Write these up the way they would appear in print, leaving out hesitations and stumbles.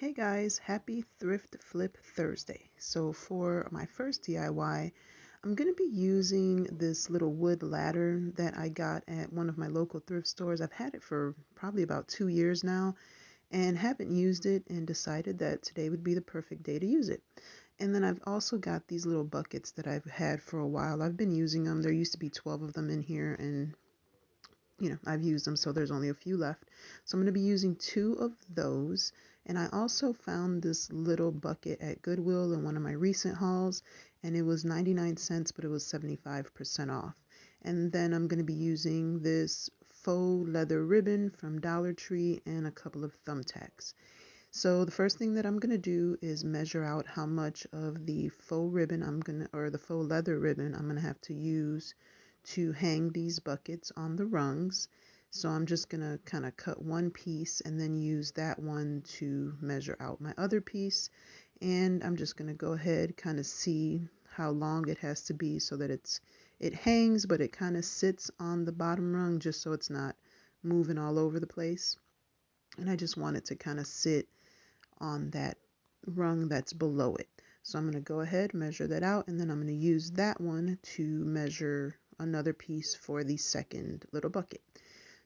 Hey guys, happy Thrift Flip Thursday. So for my first DIY, I'm going to be using this little wood ladder that I got at one of my local thrift stores. I've had it for probably about 2 years now and haven't used it and decided that today would be the perfect day to use it. And then I've also got these little buckets that I've had for a while. I've been using them. There used to be 12 of them in here and I've used them, so there's only a few left. So I'm going to be using 2 of those. And I also found this little bucket at Goodwill in one of my recent hauls, and it was 99 cents, but it was 75% off. And then I'm going to be using this faux leather ribbon from Dollar Tree and a couple of thumbtacks. So the first thing that I'm going to do is measure out how much of the faux ribbon or the faux leather ribbon I'm going to have to use to hang these buckets on the rungs. So I'm just going to kind of cut one piece and then use that one to measure out my other piece. And I'm just going to go ahead, kind of see how long it has to be so that it hangs, but it kind of sits on the bottom rung just so it's not moving all over the place. And I just want it to kind of sit on that rung that's below it. So I'm going to go ahead, measure that out, and then I'm going to use that one to measure another piece for the second little bucket.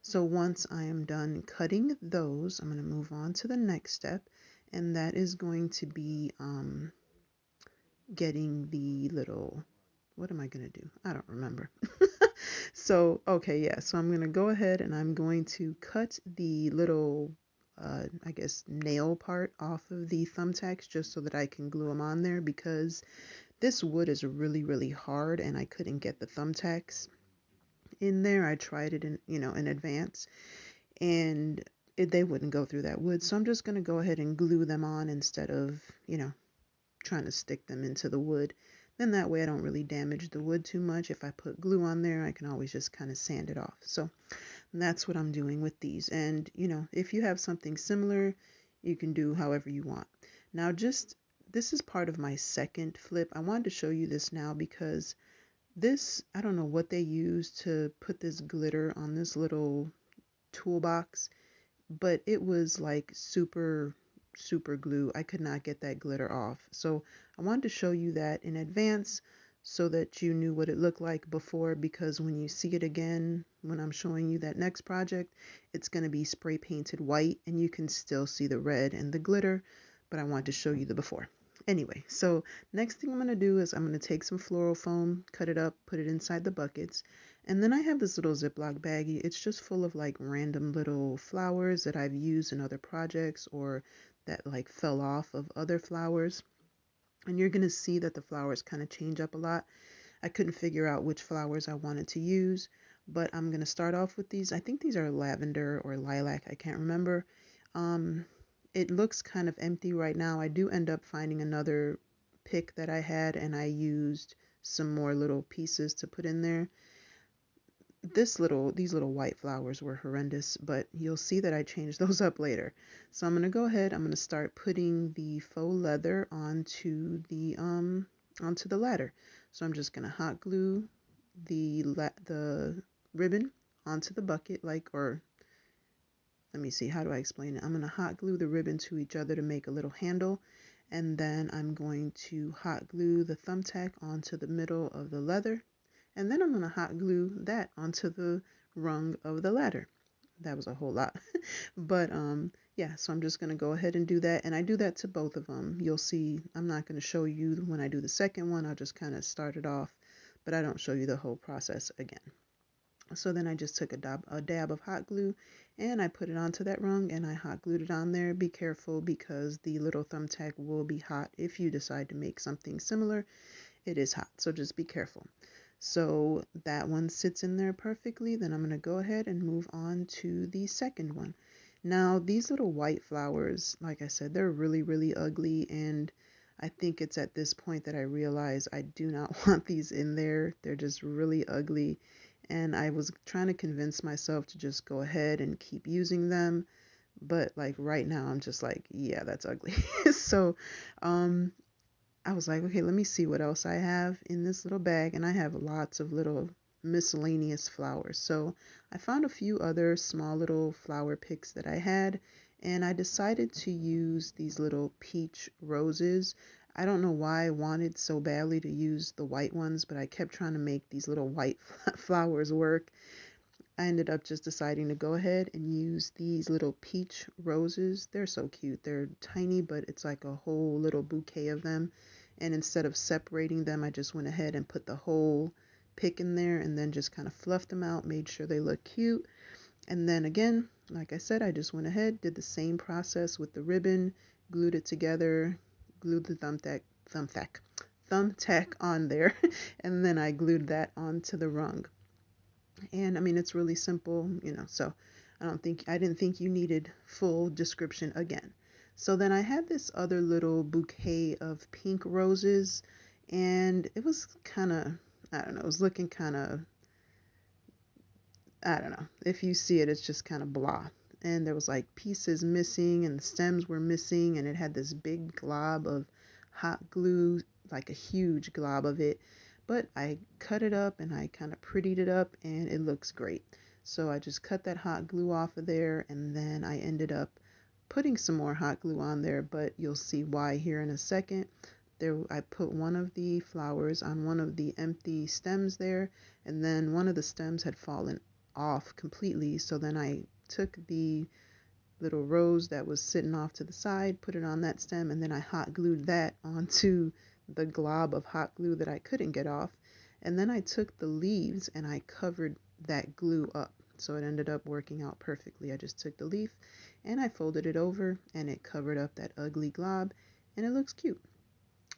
So once I am done cutting those, I'm going to move on to the next step, and that is going to be getting the little, what am I going to do? I don't remember. So, okay, yeah, so I'm going to go ahead and I'm going to cut the little I guess nail part off of the thumbtacks just so that I can glue them on there, because this wood is really hard and I couldn't get the thumbtacks in there. I tried it in advance, and they wouldn't go through that wood. So I'm just going to go ahead and glue them on instead of, trying to stick them into the wood. Then that way I don't really damage the wood too much. If I put glue on there, I can always just kind of sand it off. So that's what I'm doing with these. And, if you have something similar, you can do however you want. Now, this is part of my second flip. I wanted to show you this now because this, I don't know what they used to put this glitter on this little toolbox, but it was like super glue. I could not get that glitter off. So I wanted to show you that in advance so that you knew what it looked like before, because when you see it again, when I'm showing you that next project, it's going to be spray painted white and you can still see the red and the glitter, but I wanted to show you the before. Anyway, so next thing I'm going to do is I'm going to take some floral foam, cut it up, put it inside the buckets. And then I have this little Ziploc baggie. It's just full of like random little flowers that I've used in other projects or that like fell off of other flowers. And you're going to see that the flowers kind of change up a lot. I couldn't figure out which flowers I wanted to use, but I'm going to start off with these. I think these are lavender or lilac. I can't remember. It looks kind of empty right now. I do end up finding another pick that I had, and I used some more little pieces to put in there. These little white flowers were horrendous, but you'll see that I changed those up later. So I'm going to go ahead. I'm going to start putting the faux leather onto the ladder. So I'm just going to hot glue the ribbon onto the bucket, or let me see, how do I explain it? I'm going to hot glue the ribbon to each other to make a little handle, and then I'm going to hot glue the thumbtack onto the middle of the leather, and then I'm going to hot glue that onto the rung of the ladder. That was a whole lot. But yeah, so I'm just going to go ahead and do that, and I do that to both of them. You'll see, I'm not going to show you when I do the second one. I'll just kind of start it off, but I don't show you the whole process again. So then I just took a dab of hot glue and I put it onto that rung and I hot glued it on there. Be careful because the little thumbtack will be hot if you decide to make something similar. It is hot, so just be careful. So that one sits in there perfectly. Then I'm going to go ahead and move on to the second one. Now these little white flowers, like I said, they're really ugly, and I think it's at this point that I realize I do not want these in there. They're just really ugly. And I was trying to convince myself to just go ahead and keep using them. But like right now, I'm just like, yeah, that's ugly. So I was like, okay, let me see what else I have in this little bag. And I have lots of little miscellaneous flowers. So I found a few other small little flower picks that I had. And I decided to use these little peach roses. I don't know why I wanted so badly to use the white ones, but I kept trying to make these little white flowers work. I ended up just deciding to go ahead and use these little peach roses. They're so cute. They're tiny, but it's like a whole little bouquet of them. And instead of separating them, I just went ahead and put the whole pick in there and then just kind of fluffed them out, made sure they look cute. And then again, like I said, I just went ahead, did the same process with the ribbon, glued it together, glued the thumbtack on there, and then I glued that onto the rung. And I mean, it's really simple, so I didn't think you needed full description again. So then I had this other little bouquet of pink roses, and it was kind of, I don't know, it was looking kind of, I don't know. If you see it, it's just kind of blah. And there was like pieces missing and the stems were missing, and it had this big glob of hot glue, like a huge glob of it. But I cut it up and I kind of prettied it up and it looks great. So I just cut that hot glue off of there, and then I ended up putting some more hot glue on there, but you'll see why here in a second. There, I put one of the flowers on one of the empty stems there, and then one of the stems had fallen off completely. So then I took the little rose that was sitting off to the side, put it on that stem, and then I hot glued that onto the glob of hot glue that I couldn't get off. And then I took the leaves and I covered that glue up. So it ended up working out perfectly. I just took the leaf and I folded it over and it covered up that ugly glob and it looks cute.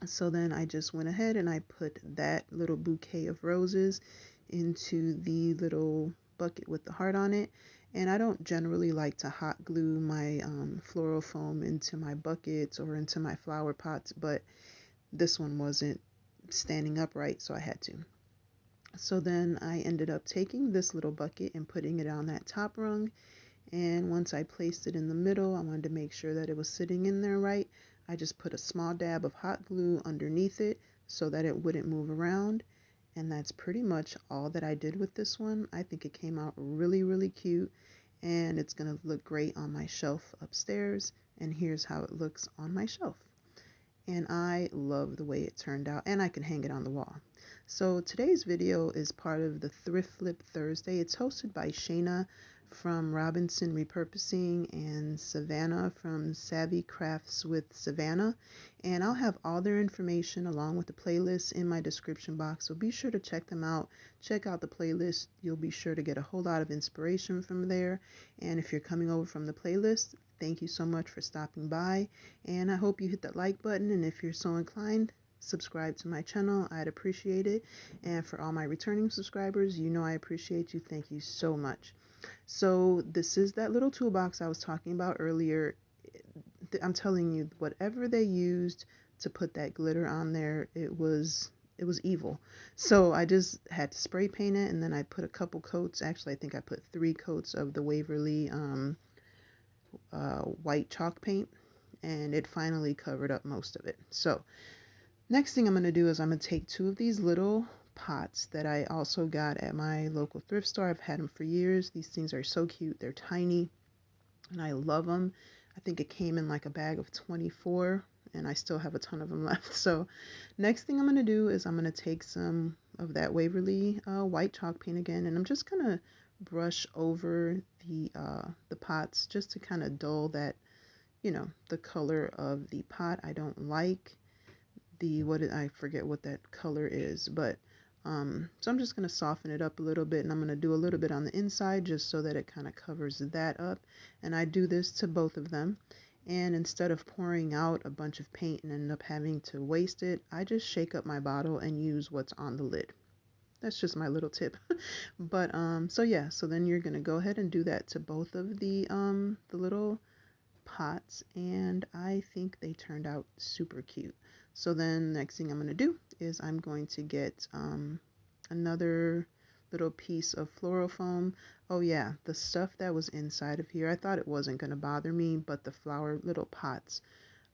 So then I just went ahead and I put that little bouquet of roses into the little bucket with the heart on it. And I don't generally like to hot glue my floral foam into my buckets or into my flower pots, but this one wasn't standing upright, so I had to. So then I ended up taking this little bucket and putting it on that top rung. And once I placed it in the middle, I wanted to make sure that it was sitting in there right. I just put a small dab of hot glue underneath it so that it wouldn't move around. And that's pretty much all that I did with this one. I think it came out really, really cute, and it's going to look great on my shelf upstairs. And here's how it looks on my shelf. And I love the way it turned out, and I can hang it on the wall. So today's video is part of the Thrift Flip Thursday. It's hosted by Shayna from Robinson Repurposing and Savannah from SavvyCraftsWithSavannah. And I'll have all their information along with the playlist in my description box, so be sure to check them out. Check out the playlist. You'll be sure to get a whole lot of inspiration from there. And if you're coming over from the playlist, thank you so much for stopping by, and I hope you hit that like button, and if you're so inclined, subscribe to my channel. I'd appreciate it. And for all my returning subscribers, you know I appreciate you. Thank you so much. So this is that little toolbox I was talking about earlier. I'm telling you, whatever they used to put that glitter on there, it was evil. So I just had to spray paint it, and then I put a couple coats. Actually, I think I put 3 coats of the Waverly white chalk paint, and it finally covered up most of it. So next thing I'm going to do is I'm going to take 2 of these little pots that I also got at my local thrift store. I've had them for years. These things are so cute. They're tiny and I love them. I think it came in like a bag of 24 and I still have a ton of them left. So next thing I'm going to do is I'm going to take some of that Waverly white chalk paint again, and I'm just going to brush over the pots just to kind of dull that, the color of the pot. I don't like I forget what that color is, but so I'm just going to soften it up a little bit, and I'm going to do a little bit on the inside just so that it kind of covers that up. And I do this to both of them, and instead of pouring out a bunch of paint and end up having to waste it, I just shake up my bottle and use what's on the lid. That's just my little tip. But so yeah, so then you're going to go ahead and do that to both of the little pots, and I think they turned out super cute. So then next thing I'm going to do is I'm going to get another little piece of floral foam. Oh yeah, the stuff that was inside of here, I thought it wasn't going to bother me, but the flower little pots,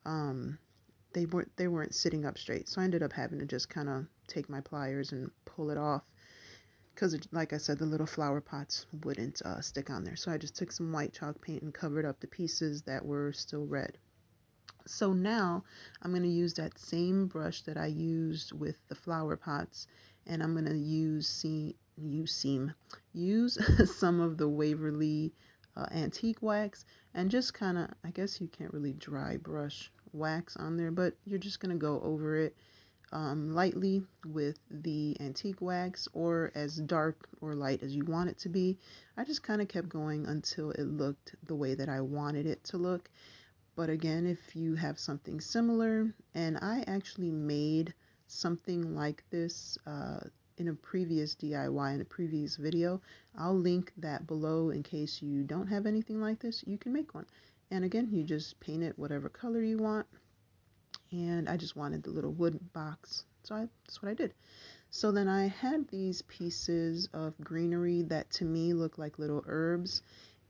they weren't sitting up straight, so I ended up having to just kind of take my pliers and pull it off. because like I said, the little flower pots wouldn't stick on there. So I just took some white chalk paint and covered up the pieces that were still red. So now I'm going to use that same brush that I used with the flower pots, and I'm going to use some of the Waverly antique wax, and just kind of, I guess you can't really dry brush wax on there, but you're just going to go over it lightly with the antique wax, or as dark or light as you want it to be. I just kind of kept going until it looked the way that I wanted it to look. But again, if you have something similar, and I actually made something like this in a previous DIY, in a previous video, I'll link that below in case you don't have anything like this. You can make one. And again, you just paint it whatever color you want. And I just wanted the little wood box, so that's what I did. So then I had these pieces of greenery that to me look like little herbs,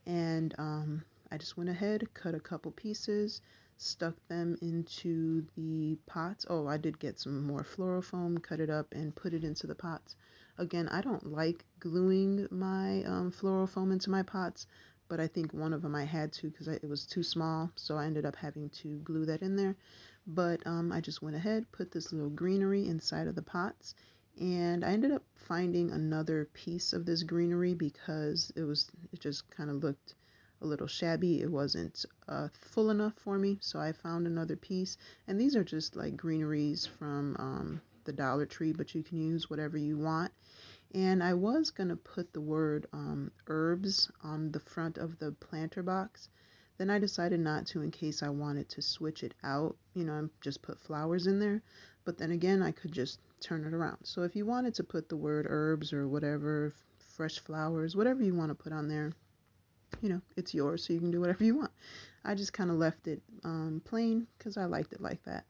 and I just went ahead, cut a couple pieces, stuck them into the pots. Oh, I did get some more floral foam, cut it up, and put it into the pots. Again, I don't like gluing my floral foam into my pots, but I think one of them I had to because it was too small, so I ended up having to glue that in there. But I just went ahead, put this little greenery inside of the pots, and I ended up finding another piece of this greenery because it just kind of looked a little shabby. It wasn't full enough for me, so I found another piece. And these are just like greeneries from the Dollar Tree, but you can use whatever you want. And I was gonna put the word herbs on the front of the planter box. Then I decided not to in case I wanted to switch it out, and just put flowers in there. But then again, I could just turn it around. So if you wanted to put the word herbs or whatever, fresh flowers, whatever you want to put on there, it's yours, so you can do whatever you want. I just kind of left it plain because I liked it like that.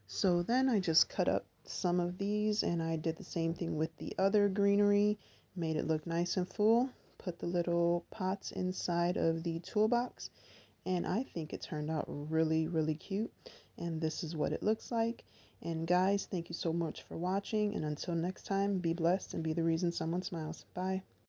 So then I just cut up some of these, and I did the same thing with the other greenery, made it look nice and full, put the little pots inside of the toolbox, and I think it turned out really, really cute. And this is what it looks like. And guys, thank you so much for watching, and until next time, be blessed and be the reason someone smiles. Bye.